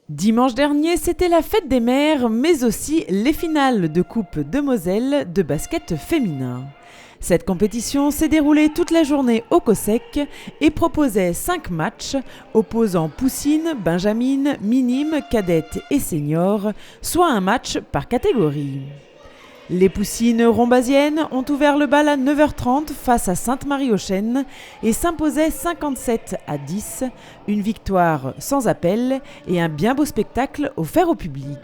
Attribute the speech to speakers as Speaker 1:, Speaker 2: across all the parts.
Speaker 1: Dimanche dernier, c'était la fête des mères, mais aussi les finales de Coupe de Moselle de basket féminin. Cette compétition s'est déroulée toute la journée au COSEC et proposait 5 matchs opposant poussines, benjamines, minimes, cadettes et seniors, soit un match par catégorie. Les poussines rombasiennes ont ouvert le bal à 9h30 face à Sainte-Marie-aux-Chênes et s'imposaient 57-10, une victoire sans appel et un bien beau spectacle offert au public.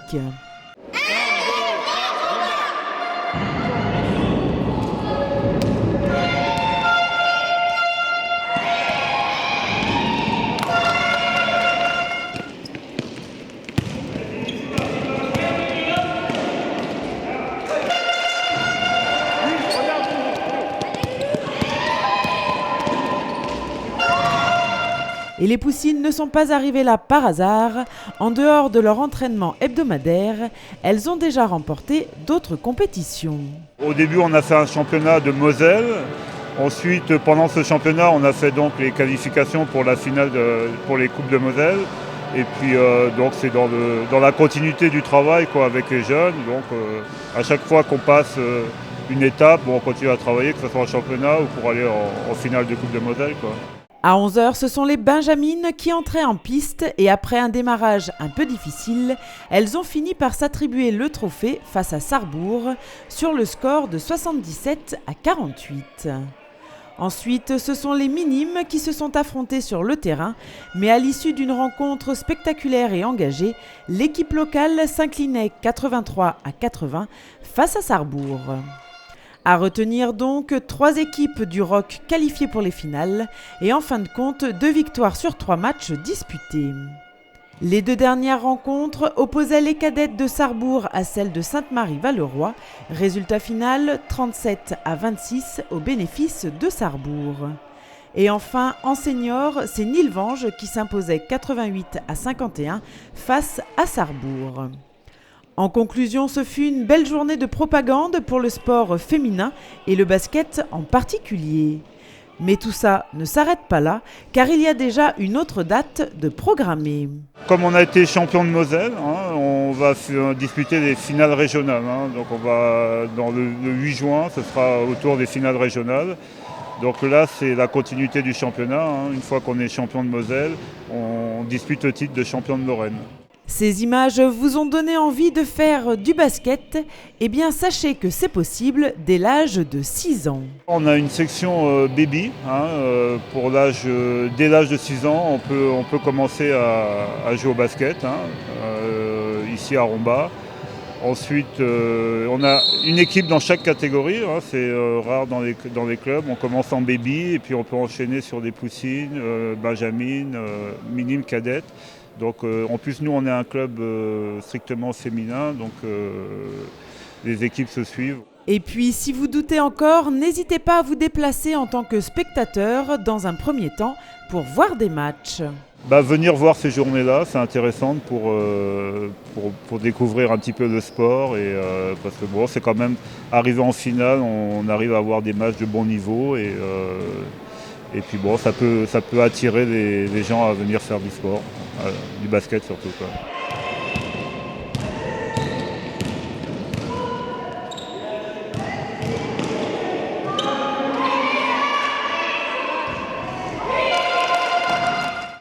Speaker 1: Et les poussines ne sont pas arrivées là par hasard. En dehors de leur entraînement hebdomadaire, elles ont déjà remporté d'autres compétitions.
Speaker 2: Au début, on a fait un championnat de Moselle. Ensuite, pendant ce championnat, on a fait donc les qualifications pour la finale pour les Coupes de Moselle. Et puis, donc, c'est dans la continuité du travail avec les jeunes. Donc, à chaque fois qu'on passe une étape, on continue à travailler, que ce soit en championnat ou pour aller en finale de Coupe de Moselle.
Speaker 1: À 11h, ce sont les benjamines qui entraient en piste et après un démarrage un peu difficile, elles ont fini par s'attribuer le trophée face à Sarrebourg sur le score de 77-48. Ensuite, ce sont les minimes qui se sont affrontés sur le terrain, mais à l'issue d'une rencontre spectaculaire et engagée, l'équipe locale s'inclinait 83-80 face à Sarrebourg. À retenir donc 3 équipes du ROC qualifiées pour les finales et en fin de compte 2 victoires sur 3 matchs disputés. Les 2 dernières rencontres opposaient les cadettes de Sarrebourg à celles de Sainte-Marie-Valleroy. Résultat final 37-26 au bénéfice de Sarrebourg. Et enfin, en senior, c'est Nilvange qui s'imposait 88-51 face à Sarrebourg. En conclusion, ce fut une belle journée de propagande pour le sport féminin et le basket en particulier. Mais tout ça ne s'arrête pas là, car il y a déjà une autre date de programmée.
Speaker 2: Comme on a été champion de Moselle, on va disputer les finales régionales. Donc on va dans le 8 juin, ce sera autour des finales régionales. Donc là, c'est la continuité du championnat. Une fois qu'on est champion de Moselle, on dispute le titre de champion de Lorraine.
Speaker 1: Ces images vous ont donné envie de faire du basket? Eh bien, sachez que c'est possible dès l'âge de 6 ans.
Speaker 2: On a une section baby. Dès l'âge de 6 ans, on peut commencer à jouer au basket, ici à Romba. Ensuite, on a une équipe dans chaque catégorie. C'est rare dans les clubs. On commence en baby et puis on peut enchaîner sur des poussines, benjamines, minimes, cadettes. Donc en plus nous on est un club strictement féminin, donc les équipes se suivent.
Speaker 1: Et puis si vous doutez encore, n'hésitez pas à vous déplacer en tant que spectateur dans un premier temps pour voir des matchs.
Speaker 2: Venir voir ces journées-là, c'est intéressant pour découvrir un petit peu le sport parce que c'est quand même arrivé en finale, on arrive à avoir des matchs de bon niveau et puis ça peut attirer les gens à venir faire du sport, du basket surtout.